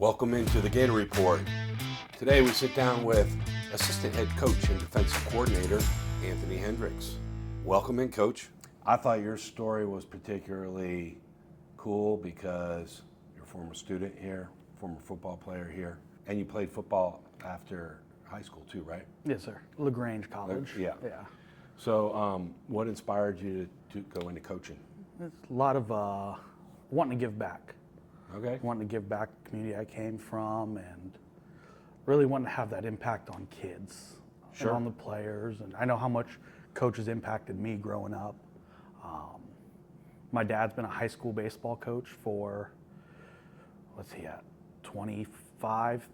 Welcome into the Gator Report. Today we sit down with Assistant Head Coach and Defensive Coordinator, Anthony Hendrix. Welcome in, Coach. I thought your story was particularly cool because you're a former student here, former football player here, and you played football after high school too, right? Yes, sir. LaGrange College. Yeah. So what inspired you to go into coaching? It's a lot of wanting to give back. Okay. Wanting to give back to the community I came from and really wanting to have that impact on kids Sure. and on the players. And I know how much coaches impacted me growing up. My dad's been a high school baseball coach for, 25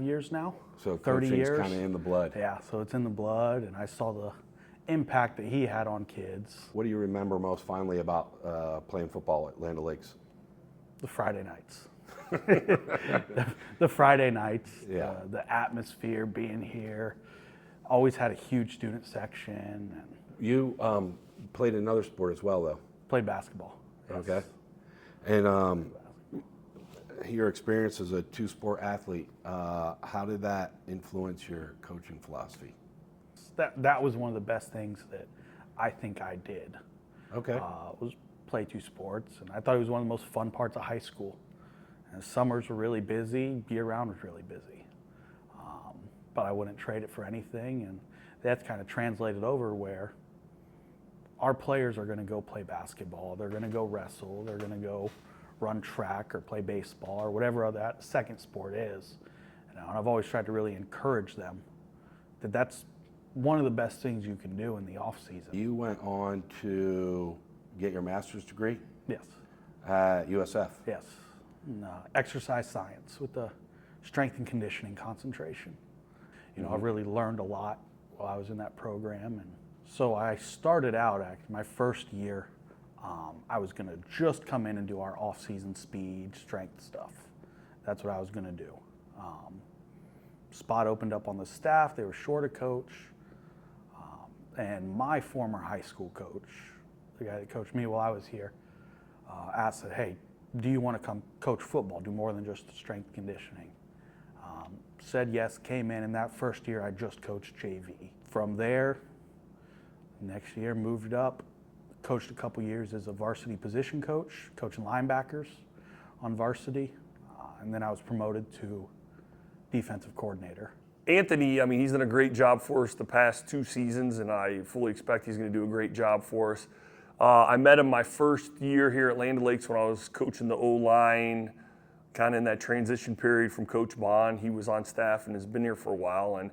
years now. So 30 coaching's years. kind of in the blood. Yeah, so it's in the blood, and I saw the impact that he had on kids. What do you remember most fondly about playing football at Land O'Lakes? The Friday nights. the Friday nights, Yeah. The atmosphere being here. Always had a huge student section. And You played another sport as well, though. played basketball. Yes. Okay. And your experience as a two-sport athlete, how did that influence your coaching philosophy? That was one of the best things that I think I did. Okay. Was play two sports, and I thought it was one of the most fun parts of high school. And summers were really busy, year-round was really busy. But I wouldn't trade it for anything, and that's kind of translated over where our players are going to go play basketball, they're going to go wrestle, they're going to go run track or play baseball or whatever that second sport is. And I've always tried to really encourage them that that's one of the best things you can do in the off season. You went on to get your master's degree Yes, at USF. yes. And, exercise science with the strength and conditioning concentration. I've really learned a lot while I was in that program. And so I started out, actually, my first year, I was going to just come in and do our off-season speed, strength stuff. That's what I was going to do. Spot opened up on the staff. They were short a coach. And my former high school coach, the guy that coached me while I was here, asked, said, hey, do you want to come coach football, do more than just strength conditioning? Said yes, came in, and that first year I just coached JV. From there, next year moved up, coached a couple years as a varsity position coach, coaching linebackers on varsity, and then I was promoted to defensive coordinator. Anthony, he's done a great job for us the past 2 seasons, and I fully expect he's going to do a great job for us. I met him my first year here at Land O'Lakes when I was coaching the O-line, kind of in that transition period from Coach Bond. He was on staff and has been here for a while, and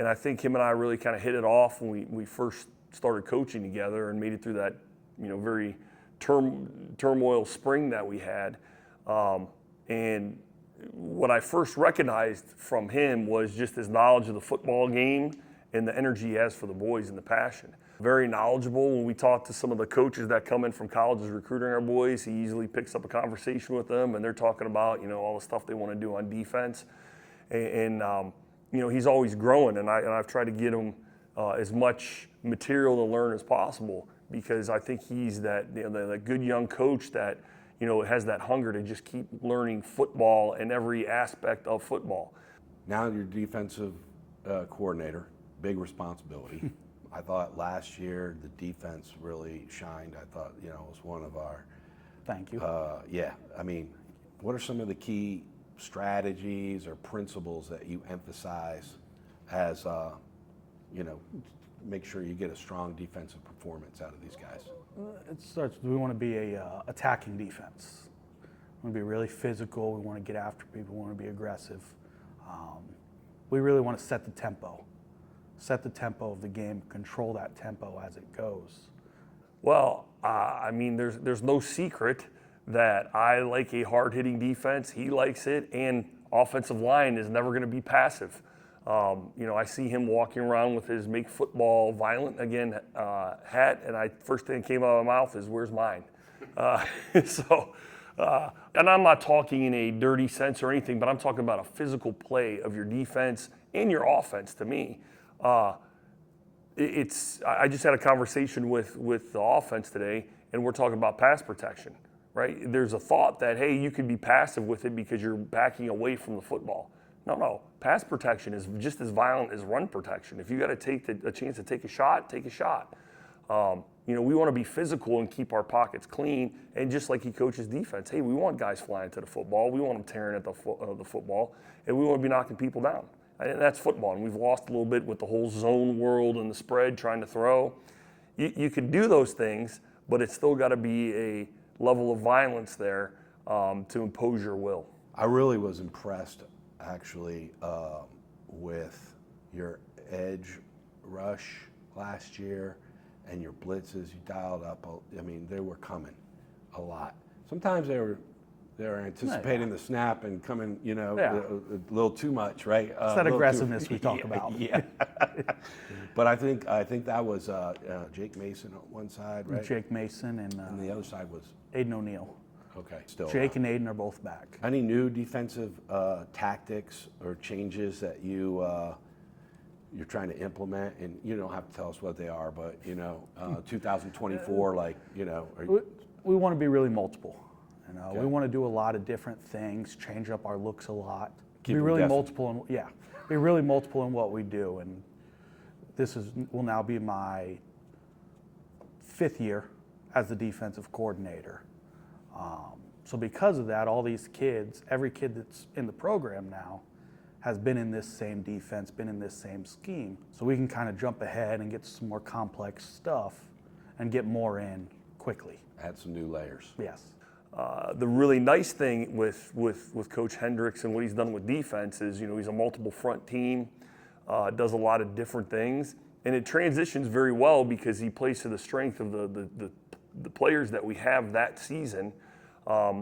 I think him and I really kind of hit it off when we first started coaching together and made it through that very turmoil spring that we had. And what I first recognized from him was just his knowledge of the football game and the energy he has for the boys and the passion. Very knowledgeable. When we talk to some of the coaches that come in from colleges recruiting our boys, he easily picks up a conversation with them, and they're talking about all the stuff they want to do on defense. And he's always growing, and I've tried to get him as much material to learn as possible, because I think he's that that good young coach that has that hunger to just keep learning football and every aspect of football. Now you're defensive coordinator, big responsibility. I thought last year the defense really shined. I thought, it was one of our. Thank you. What are some of the key strategies or principles that you emphasize as, make sure you get a strong defensive performance out of these guys? It starts, we want to be a attacking defense. We want to be really physical. We want to get after people. We want to be aggressive. We really want to set the tempo of the game, control that tempo as it goes. Well, there's no secret that I like a hard-hitting defense. He likes it, and offensive line is never going to be passive. I see him walking around with his Make Football Violent Again hat, and first thing that came out of my mouth is, where's mine? And I'm not talking in a dirty sense or anything, but I'm talking about a physical play of your defense and your offense to me. I just had a conversation with the offense today, and we're talking about pass protection. right? There's a thought that, hey, you could be passive with it because you're backing away from the football. No. Pass protection is just as violent as run protection. If you got to take a chance to take a shot, take a shot. We want to be physical and keep our pockets clean. And just like he coaches defense, hey, we want guys flying to the football. We want them tearing at the football. And we want to be knocking people down. And that's football. And we've lost a little bit with the whole zone world and the spread trying to throw. You can do those things, but it's still got to be a level of violence there to impose your will. I really was impressed, actually, with your edge rush last year and your blitzes. You dialed up. I mean, they were coming a lot. Sometimes they were anticipating the snap and coming, a little too much, right? It's that aggressiveness we talk about. Yeah. But I think that was Jake Mason on one side, right? Jake Mason and the other side was Aiden O'Neill. Okay, still. Jake and Aiden are both back. Any new defensive tactics or changes that you're trying to implement? And you don't have to tell us what they are, but 2024, we want to be really multiple. We want to do a lot of different things, change up our looks a lot. Be really multiple in what we do. And this will now be my 5th year as the defensive coordinator. So because of that, all these kids, every kid that's in the program now has been in this same defense, been in this same scheme. So we can kind of jump ahead and get some more complex stuff and get more in quickly. Add some new layers. Yes. The really nice thing with Coach Hendrix and what he's done with defense is, he's a multiple front team, does a lot of different things, and it transitions very well because he plays to the strength of the players that we have that season,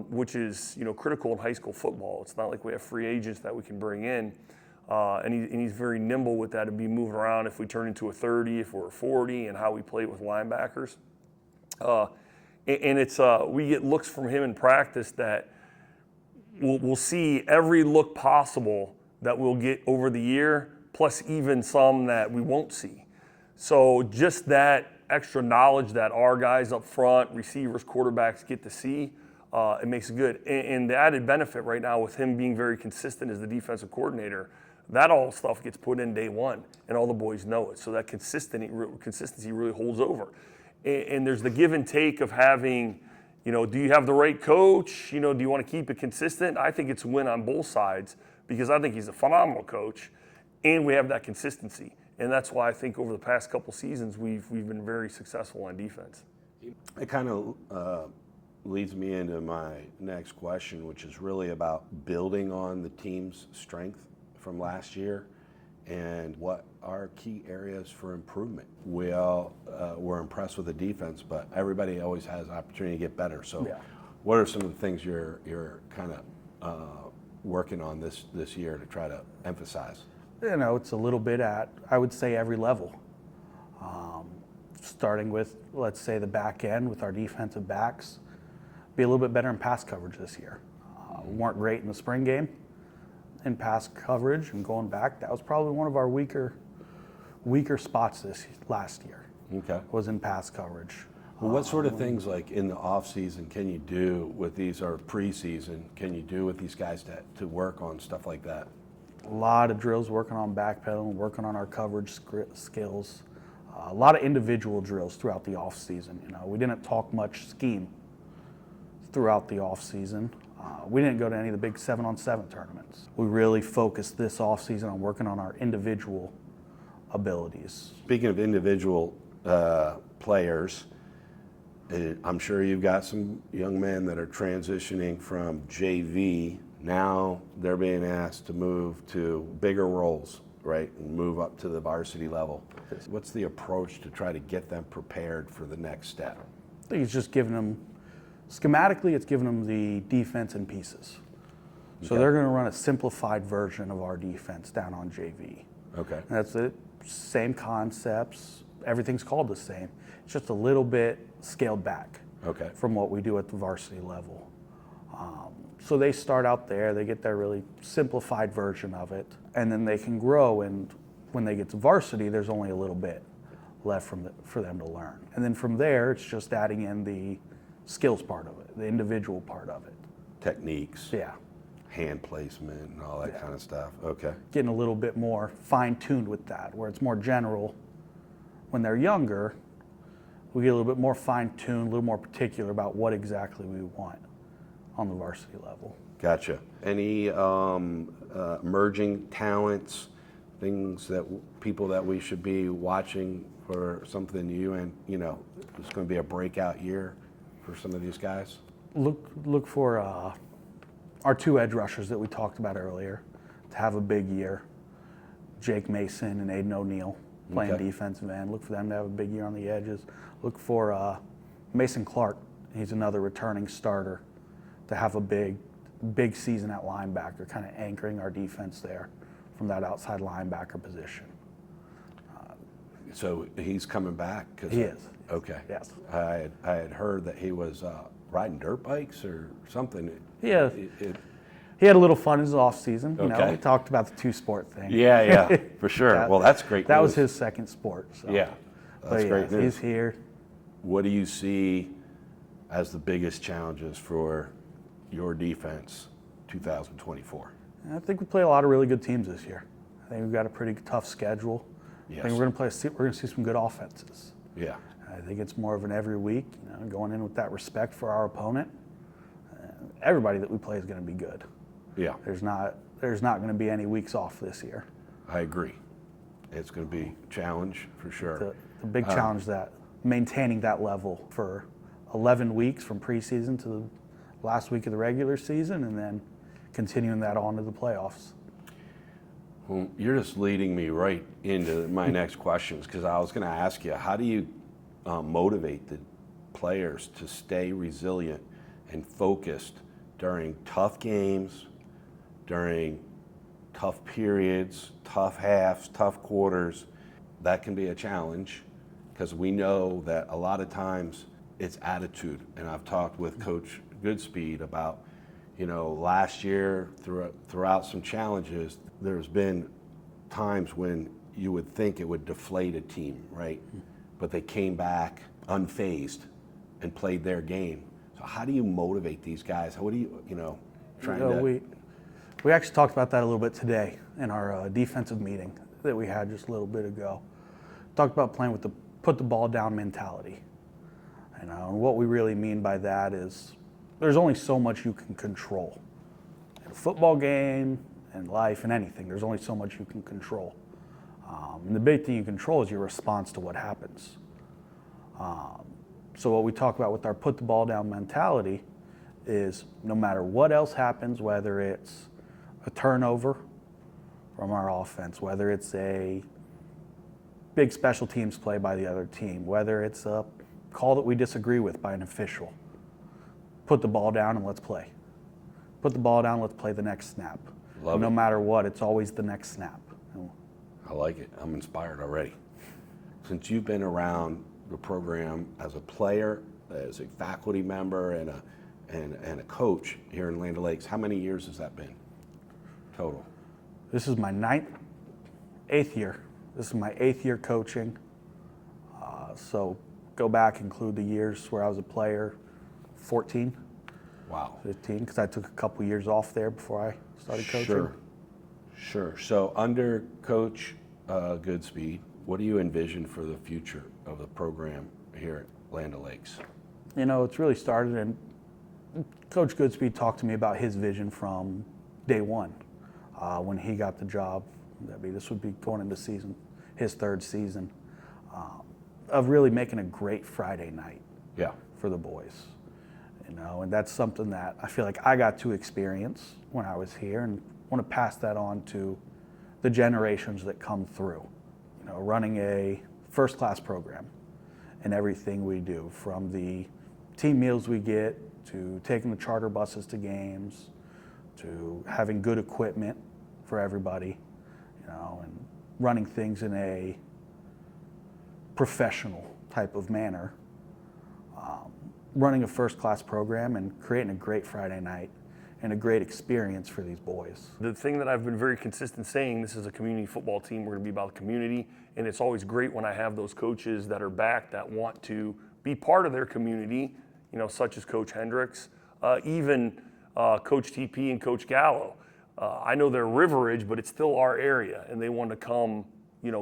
which is critical in high school football. It's not like we have free agents that we can bring in, and he's very nimble with that and be moving around if we turn into a 30, if we're a 40, and how we play with linebackers. And it's we get looks from him in practice that we'll see every look possible that we'll get over the year, plus even some that we won't see. So just that extra knowledge that our guys up front, receivers, quarterbacks get to see, it makes it good. And the added benefit right now with him being very consistent as the defensive coordinator, that all stuff gets put in day one, and all the boys know it. So that consistency really holds over. And there's the give and take of having, do you have the right coach? Do you want to keep it consistent? I think it's a win on both sides because I think he's a phenomenal coach, and we have that consistency. And that's why I think over the past couple seasons we've been very successful on defense. It kind of leads me into my next question, which is really about building on the team's strength from last year and what are key areas for improvement. We all were impressed with the defense, but everybody always has opportunity to get better. So what are some of the things you're kind of working on this year to try to emphasize? It's a little bit at, I would say, every level. Starting with, let's say, the back end with our defensive backs, be a little bit better in pass coverage this year. We weren't great in the spring game in pass coverage, and going back, that was probably one of our weaker spots last year. Okay. Was in pass coverage. Well, what sort of things, like in the off season, can you do with these, or preseason, can you do with these guys to work on stuff like that? A lot of drills, working on backpedaling, working on our coverage skills. A lot of individual drills throughout the off season. We didn't talk much scheme throughout the off season. We didn't go to any of the big 7-on-7 tournaments. We really focused this off season on working on our individual abilities. Speaking of individual players, I'm sure you've got some young men that are transitioning from JV. Now they're being asked to move to bigger roles, right, and move up to the varsity level. What's the approach to try to get them prepared for the next step? I think it's just giving them, schematically, it's giving them the defense in pieces. So they're going to run a simplified version of our defense down on JV. Okay. And that's it. Same concepts. Everything's called the same. It's just a little bit scaled back from what we do at the varsity level. So they start out there, they get their really simplified version of it, and then they can grow, and when they get to varsity, there's only a little bit left for them to learn. And then from there, it's just adding in the skills part of it, the individual part of it. Techniques, Yeah. hand placement, and all that kind of stuff. Okay. Getting a little bit more fine-tuned with that, where it's more general. When they're younger, we get a little bit more fine-tuned, a little more particular about what exactly we want on the varsity level. Gotcha. Any emerging talents, things that people that we should be watching for something new, and it's going to be a breakout year for some of these guys? Look for our two edge rushers that we talked about earlier to have a big year. Jake Mason and Aiden O'Neill playing defensive end. Look for them to have a big year on the edges. Look for Mason Clark. He's another returning starter to have a big season at linebacker, kind of anchoring our defense there from that outside linebacker position. So he's coming back? He is. Okay. Yes. I had heard that he was riding dirt bikes or something. Yeah. He had a little fun in his off season. Okay. We talked about the two-sport thing. Yeah, for sure. Well, that's great. That was his second sport. So. Yeah, that's great news. He's here. What do you see as the biggest challenges for your defense 2024? I think we play a lot of really good teams this year. I think we've got a pretty tough schedule. Yes. I think we're going to see some good offenses. Yeah. I think it's more of an every week, going in with that respect for our opponent. Everybody that we play is going to be good. Yeah. There's not going to be any weeks off this year. I agree. It's going to be a challenge for sure. The big challenge that maintaining that level for 11 weeks from preseason to the last week of the regular season, and then continuing that on to the playoffs. Well, you're just leading me right into my next questions, because I was going to ask you, how do you motivate the players to stay resilient and focused during tough games, during tough periods, tough halves, tough quarters? That can be a challenge, because we know that a lot of times it's attitude. And I've talked with Coach Goodspeed about, last year throughout some challenges, there's been times when you would think it would deflate a team, right? But they came back unfazed and played their game. So how do you motivate these guys? What do you, trying to... We actually talked about that a little bit today in our defensive meeting that we had just a little bit ago. Talked about playing with the put the ball down mentality. And what we really mean by that is there's only so much you can control. In a football game, in life, in anything, there's only so much you can control. And the big thing you control is your response to what happens. So what we talk about with our put the ball down mentality is no matter what else happens, whether it's a turnover from our offense, whether it's a big special teams play by the other team, whether it's a call that we disagree with by an official, put the ball down and let's play. Put the ball down, let's play the next snap. No matter what, it's always the next snap. I like it. I'm inspired already. Since you've been around the program as a player, as a faculty member, and a coach here in Land O'Lakes, how many years has that been total? This is my eighth year. This is my 8th year coaching. So go back, include the years where I was a player, 14. Wow. 15, because I took a couple years off there before I started coaching. Sure. So under Coach Goodspeed, what do you envision for the future of the program here at Land O'Lakes? It's really started, and Coach Goodspeed talked to me about his vision from day one when he got the job. This would be going into his 3rd season, of really making a great Friday night for the boys. And that's something that I feel like I got to experience when I was here, and want to pass that on to the generations that come through. Running a first-class program in everything we do, from the team meals we get, to taking the charter buses to games, to having good equipment for everybody, and running things in a professional type of manner. Running a first-class program and creating a great Friday night and a great experience for these boys. The thing that I've been very consistent saying, this is a community football team. We're going to be about the community, and it's always great when I have those coaches that are back that want to be part of their community such as Coach Hendrix, even Coach TP and Coach Gallo. I know they're River Ridge, but it's still our area, and they want to come,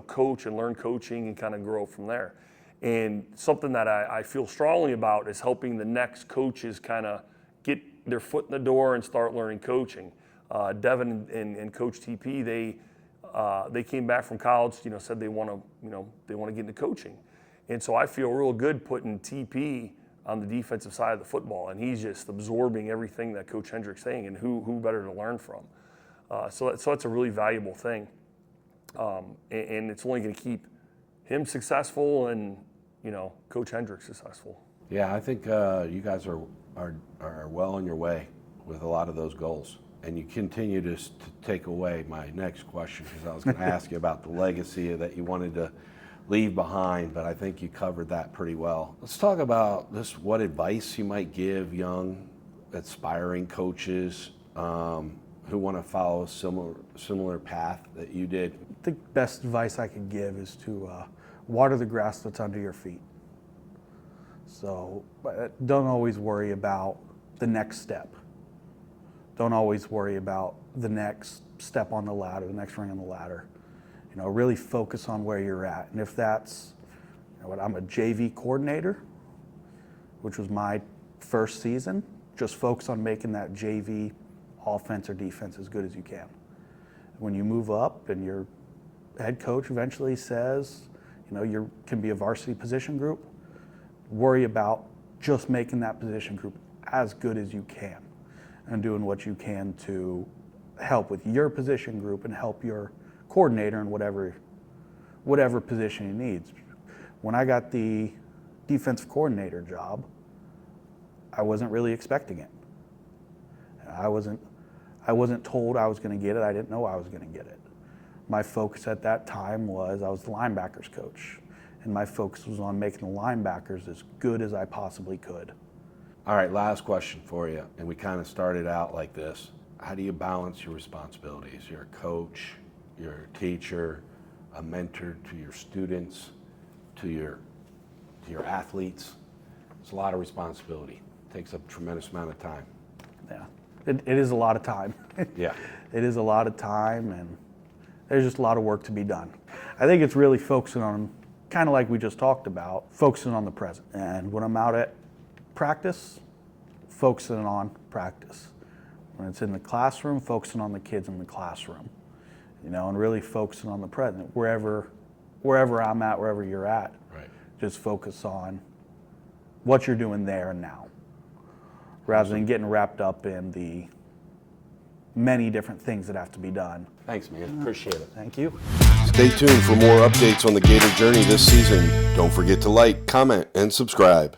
coach and learn coaching and kind of grow from there. And something that I feel strongly about is helping the next coaches kind of get their foot in the door and start learning coaching. Devin and Coach TP, they came back from college, said they want to get into coaching. And so I feel real good putting TP on the defensive side of the football, and he's just absorbing everything that Coach Hendrix is saying, and who better to learn from. So that's a really valuable thing. And it's only going to keep him successful and, Coach Hendrix successful. Yeah, I think you guys are well on your way with a lot of those goals. And you continue to take away my next question, because I was going to ask you about the legacy that you wanted to leave behind, but I think you covered that pretty well. Let's talk about just what advice you might give young, aspiring coaches who want to follow a similar path that you did. The best advice I could give is to water the grass that's under your feet. So don't always worry about the next step. Don't always worry about the next step on the ladder, the next ring on the ladder. Really focus on where you're at. And if that's, I'm a JV coordinator, which was my first season, just focus on making that JV offense or defense as good as you can. When you move up and your head coach eventually says, you can be a varsity position group, worry about just making that position group as good as you can and doing what you can to help with your position group and help your coordinator in whatever position he needs. When I got the defensive coordinator job, I wasn't really expecting it. I wasn't told I was going to get it. I didn't know I was going to get it. My focus at that time was I was the linebackers coach, and my focus was on making the linebackers as good as I possibly could. All right, last question for you, and we kind of started out like this. How do you balance your responsibilities? You're a coach, you're a teacher, a mentor to your students, to your athletes. It's a lot of responsibility. It takes up a tremendous amount of time. Yeah, it is a lot of time. Yeah. It is a lot of time, and there's just a lot of work to be done. I think it's really focusing on, kind of like we just talked about, focusing on the present. And when I'm out at practice, focusing on practice. When it's in the classroom, focusing on the kids in the classroom. And really focusing on the present. Wherever I'm at, wherever you're at, right. Just focus on what you're doing there and now, rather than getting wrapped up in the many different things that have to be done. Thanks, man. Appreciate it. Thank you. Stay tuned for more updates on the Gator journey this season. Don't forget to like, comment, and subscribe.